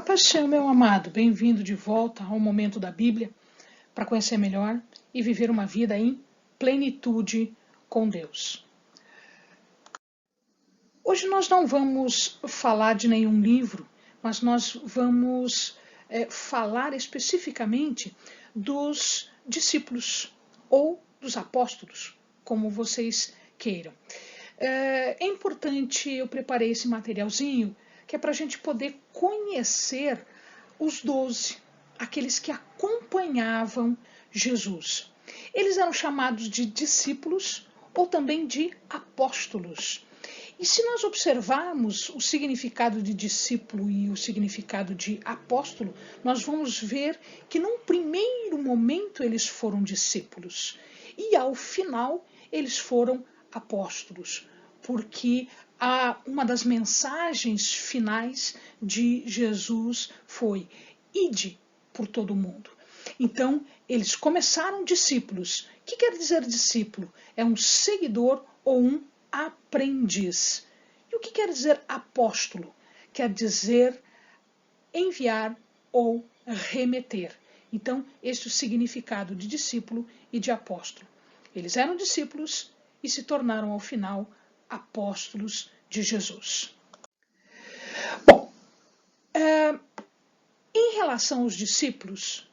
paz do Senhor, meu amado, bem-vindo de volta ao momento da Bíblia para conhecer melhor e viver uma vida em plenitude com Deus. Hoje nós não vamos falar de nenhum livro, mas nós vamos falar especificamente dos discípulos ou dos apóstolos, como vocês queiram. É importante, eu preparei esse materialzinho, que é para a gente poder conhecer os 12, aqueles que acompanhavam Jesus. Eles eram chamados de discípulos ou também de apóstolos. E se nós observarmos o significado de discípulo e o significado de apóstolo, nós vamos ver que num primeiro momento eles foram discípulos e ao final eles foram apóstolos, porque uma das mensagens finais de Jesus foi: ide por todo o mundo. Então, eles começaram discípulos. O que quer dizer discípulo? É um seguidor ou um aprendiz. E o que quer dizer apóstolo? Quer dizer enviar ou remeter. Então, esse é o significado de discípulo e de apóstolo. Eles eram discípulos e se tornaram, ao final, apóstolos de Jesus. Bom, em relação aos discípulos,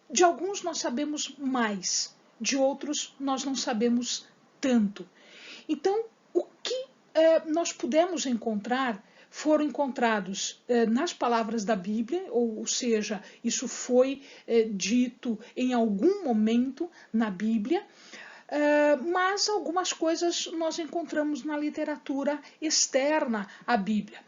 de alguns nós sabemos mais, de outros nós não sabemos tanto. Então, o que nós pudemos encontrar foram encontrados nas palavras da Bíblia, ou seja, isso foi dito em algum momento na Bíblia, mas algumas coisas nós encontramos na literatura externa à Bíblia.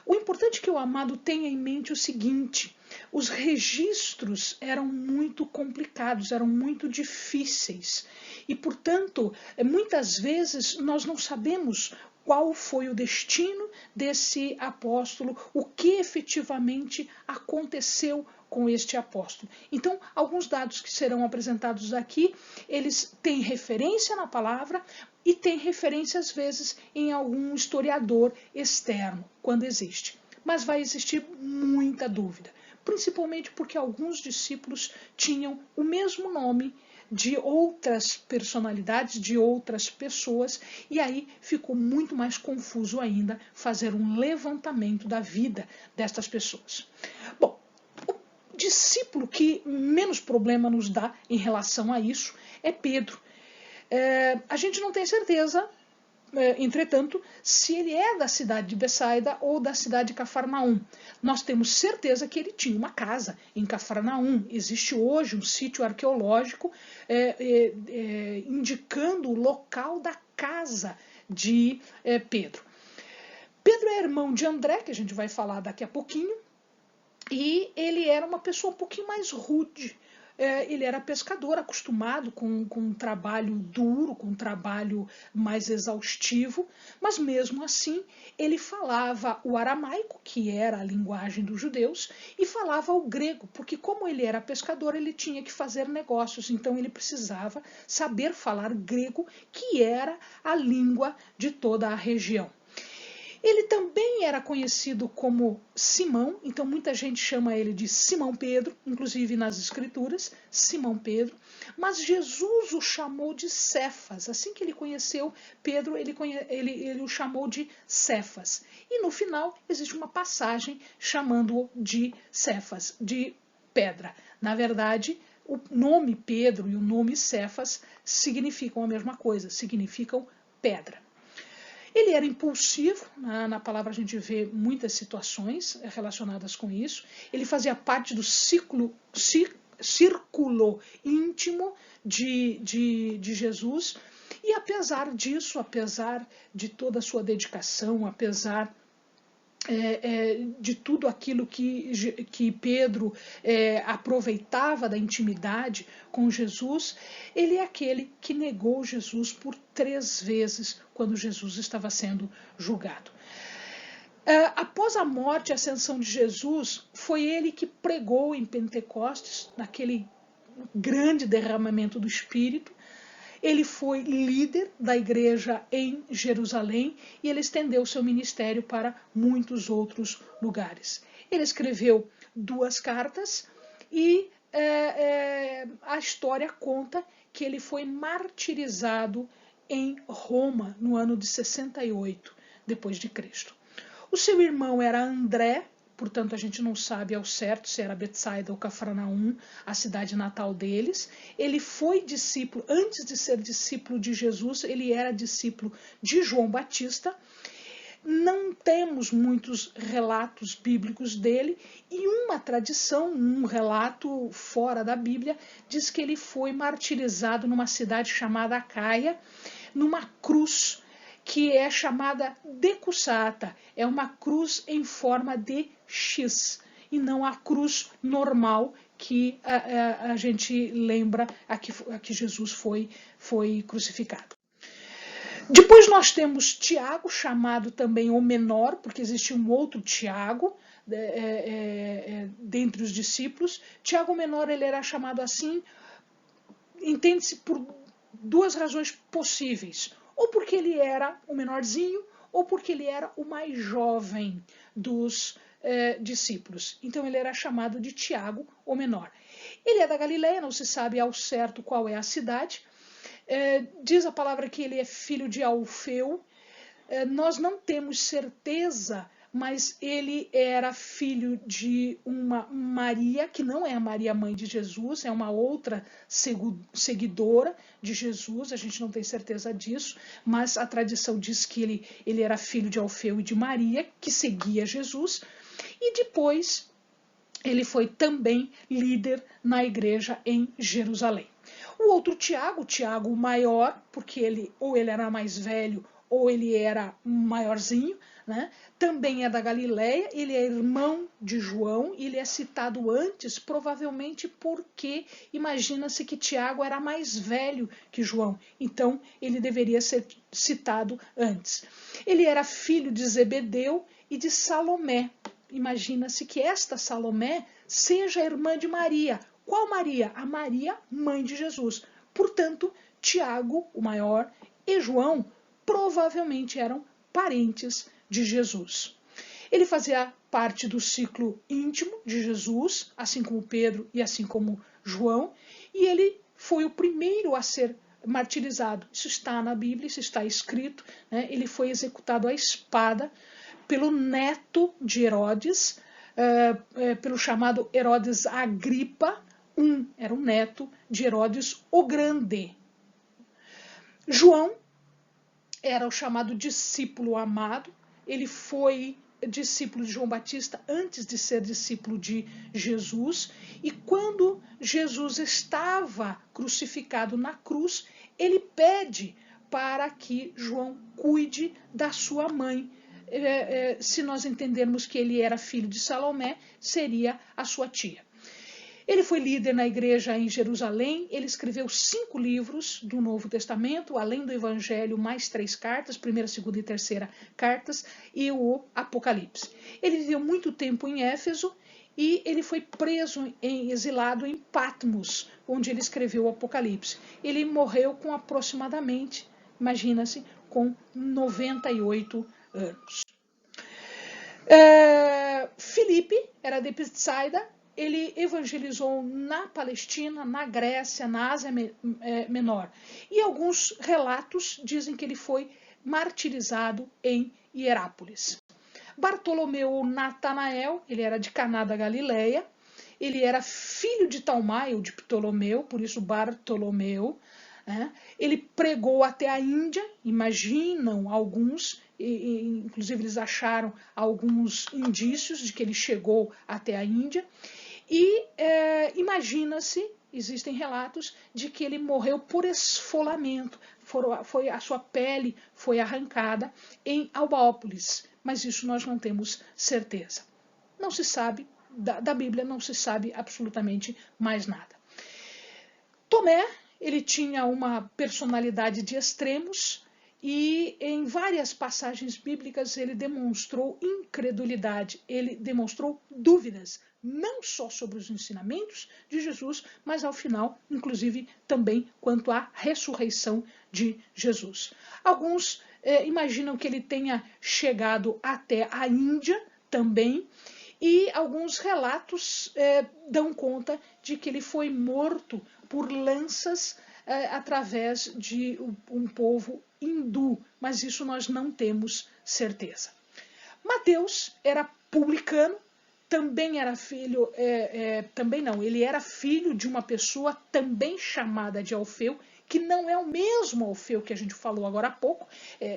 O importante é que o amado tenha em mente o seguinte: os registros eram muito complicados, eram muito difíceis e, portanto, muitas vezes nós não sabemos qual foi o destino desse apóstolo, o que efetivamente aconteceu com este apóstolo. Então, alguns dados que serão apresentados aqui, eles têm referência na palavra e têm referência, às vezes, em algum historiador externo, quando existe. Mas vai existir muita dúvida, principalmente porque alguns discípulos tinham o mesmo nome de outras personalidades, de outras pessoas, e aí ficou muito mais confuso ainda fazer um levantamento da vida destas pessoas. Bom, o discípulo que menos problema nos dá em relação a isso é Pedro. A gente não tem certeza, entretanto, se ele é da cidade de Betsaida ou da cidade de Cafarnaum. Nós temos certeza que ele tinha uma casa em Cafarnaum. Existe hoje um sítio arqueológico indicando o local da casa de Pedro. Pedro é irmão de André, que a gente vai falar daqui a pouquinho, e ele era uma pessoa um pouquinho mais rude. Ele era pescador, acostumado com um trabalho duro, com um trabalho mais exaustivo, mas mesmo assim ele falava o aramaico, que era a linguagem dos judeus, e falava o grego, porque como ele era pescador, ele tinha que fazer negócios, então ele precisava saber falar grego, que era a língua de toda a região. Ele também era conhecido como Simão, então muita gente chama ele de Simão Pedro, inclusive nas escrituras, Simão Pedro, mas Jesus o chamou de Cefas. Assim que ele conheceu Pedro, ele o chamou de Cefas. E no final existe uma passagem chamando-o de Cefas, de pedra. Na verdade, o nome Pedro e o nome Cefas significam a mesma coisa, significam pedra. Ele era impulsivo, na palavra a gente vê muitas situações relacionadas com isso. Ele fazia parte do círculo íntimo de Jesus. E apesar disso, apesar de toda a sua dedicação, apesar de tudo aquilo que Pedro aproveitava da intimidade com Jesus, ele é aquele que negou Jesus por 3 vezes quando Jesus estava sendo julgado. Após a morte e ascensão de Jesus, foi ele que pregou em Pentecostes, naquele grande derramamento do Espírito. Ele foi líder da igreja em Jerusalém e ele estendeu seu ministério para muitos outros lugares. Ele escreveu 2 cartas e a história conta que ele foi martirizado em Roma no ano de 68 depois de Cristo. O seu irmão era André, portanto a gente não sabe ao certo se era Betsaida ou Cafarnaum, a cidade natal deles. Ele foi discípulo, antes de ser discípulo de Jesus, ele era discípulo de João Batista. Não temos muitos relatos bíblicos dele, e uma tradição, um relato fora da Bíblia, diz que ele foi martirizado numa cidade chamada Acaia, numa cruz que é chamada decussata, é uma cruz em forma de X, e não a cruz normal que a gente lembra a que Jesus foi crucificado. Depois nós temos Tiago, chamado também o menor, porque existe um outro Tiago dentre os discípulos. Tiago menor, ele era chamado assim, entende-se por 2 razões possíveis. Ou porque ele era o menorzinho, ou porque ele era o mais jovem dos discípulos. Então ele era chamado de Tiago, o menor. Ele é da Galileia, não se sabe ao certo qual é a cidade. Diz a palavra que ele é filho de Alfeu. Nós não temos certeza, mas ele era filho de uma Maria, que não é a Maria mãe de Jesus, é uma outra seguidora de Jesus, a gente não tem certeza disso, mas a tradição diz que ele era filho de Alfeu e de Maria, que seguia Jesus, e depois ele foi também líder na igreja em Jerusalém. O outro Tiago, Tiago maior, porque ele era mais velho ou ele era maiorzinho, né? Também é da Galileia, ele é irmão de João, ele é citado antes, provavelmente porque imagina-se que Tiago era mais velho que João, então ele deveria ser citado antes. Ele era filho de Zebedeu e de Salomé. Imagina-se que esta Salomé seja a irmã de Maria. Qual Maria? A Maria, mãe de Jesus. Portanto, Tiago, o maior, e João provavelmente eram parentes de Jesus. Ele fazia parte do ciclo íntimo de Jesus, assim como Pedro e assim como João, e ele foi o primeiro a ser martirizado. Isso está na Bíblia, isso está escrito, né? Ele foi executado à espada pelo neto de Herodes, pelo chamado Herodes Agripa I, era o neto de Herodes o Grande. João era o chamado discípulo amado, ele foi discípulo de João Batista antes de ser discípulo de Jesus, e quando Jesus estava crucificado na cruz, ele pede para que João cuide da sua mãe. Se nós entendermos que ele era filho de Salomé, seria a sua tia. Ele foi líder na igreja em Jerusalém, ele escreveu 5 livros do Novo Testamento, além do Evangelho, mais 3 cartas, 1ª, 2ª e 3ª cartas, e o Apocalipse. Ele viveu muito tempo em Éfeso e ele foi preso, exilado em Patmos, onde ele escreveu o Apocalipse. Ele morreu com aproximadamente, imagina-se, com 98 anos. Filipe era de Betsaida, ele evangelizou na Palestina, na Grécia, na Ásia Menor. E alguns relatos dizem que ele foi martirizado em Hierápolis. Bartolomeu ou Natanael, ele era de Caná da Galileia, ele era filho de Talmai ou de Ptolomeu, por isso Bartolomeu. Ele pregou até a Índia, imaginam alguns, inclusive eles acharam alguns indícios de que ele chegou até a Índia, e imagina-se, existem relatos de que ele morreu por esfolamento, a sua pele foi arrancada em Albaópolis, mas isso nós não temos certeza. Não se sabe, da Bíblia não se sabe absolutamente mais nada. Tomé, ele tinha uma personalidade de extremos e em várias passagens bíblicas ele demonstrou incredulidade, ele demonstrou dúvidas, não só sobre os ensinamentos de Jesus, mas ao final, inclusive, também quanto à ressurreição de Jesus. Alguns imaginam que ele tenha chegado até a Índia também, e alguns relatos dão conta de que ele foi morto por lanças através de um povo hindu, mas isso nós não temos certeza. Mateus era publicano, também era filho, também não, ele era filho de uma pessoa também chamada de Alfeu, que não é o mesmo Alfeu que a gente falou agora há pouco,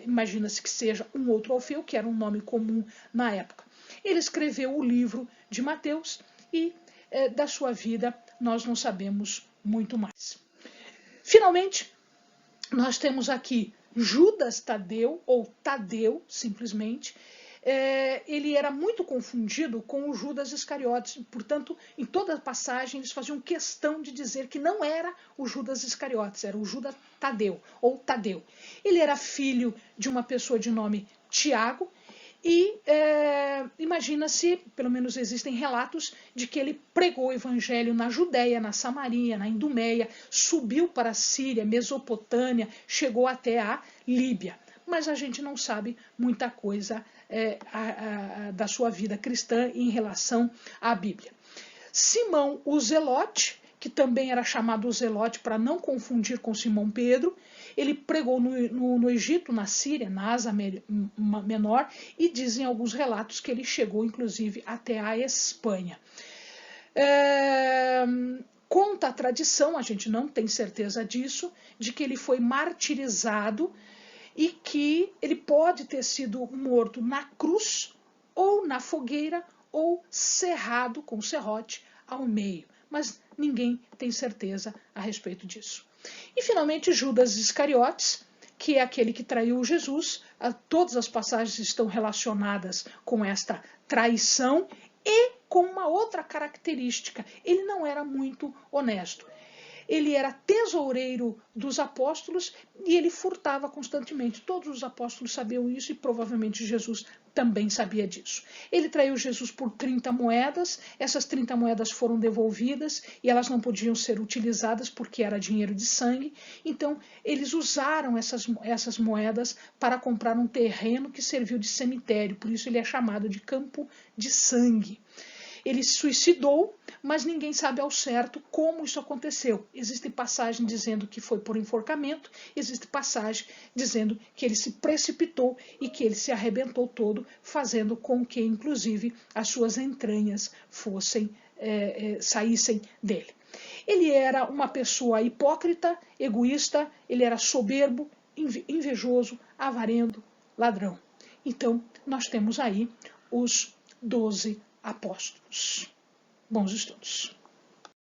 imagina-se que seja um outro Alfeu, que era um nome comum na época. Ele escreveu o livro de Mateus e da sua vida nós não sabemos muito mais. Finalmente, nós temos aqui Judas Tadeu, ou Tadeu, simplesmente. Ele era muito confundido com o Judas Iscariotes, portanto, em toda a passagem eles faziam questão de dizer que não era o Judas Iscariotes, era o Judas Tadeu, ou Tadeu. Ele era filho de uma pessoa de nome Tiago, e imagina-se, pelo menos existem relatos, de que ele pregou o evangelho na Judéia, na Samaria, na Idumeia, subiu para a Síria, Mesopotâmia, chegou até a Líbia. Mas a gente não sabe muita coisa da sua vida cristã em relação à Bíblia. Simão o Zelote, que também era chamado o Zelote para não confundir com Simão Pedro, ele pregou no Egito, na Síria, na Ásia Menor, e dizem alguns relatos que ele chegou, inclusive, até a Espanha. Conta a tradição, a gente não tem certeza disso, de que ele foi martirizado e que ele pode ter sido morto na cruz, ou na fogueira, ou serrado com serrote ao meio. Mas ninguém tem certeza a respeito disso. E finalmente Judas Iscariotes, que é aquele que traiu Jesus. Todas as passagens estão relacionadas com esta traição e com uma outra característica. Ele não era muito honesto. Ele era tesoureiro dos apóstolos e ele furtava constantemente. Todos os apóstolos sabiam isso e provavelmente Jesus também sabia disso. Ele traiu Jesus por 30 moedas, essas 30 moedas foram devolvidas e elas não podiam ser utilizadas porque era dinheiro de sangue, então eles usaram essas moedas para comprar um terreno que serviu de cemitério, por isso ele é chamado de campo de sangue. Ele se suicidou, mas ninguém sabe ao certo como isso aconteceu. Existe passagem dizendo que foi por enforcamento, existe passagem dizendo que ele se precipitou e que ele se arrebentou todo, fazendo com que, inclusive, as suas entranhas saíssem dele. Ele era uma pessoa hipócrita, egoísta, ele era soberbo, invejoso, avarento, ladrão. Então, nós temos aí os 12 apóstolos. Bons estudos.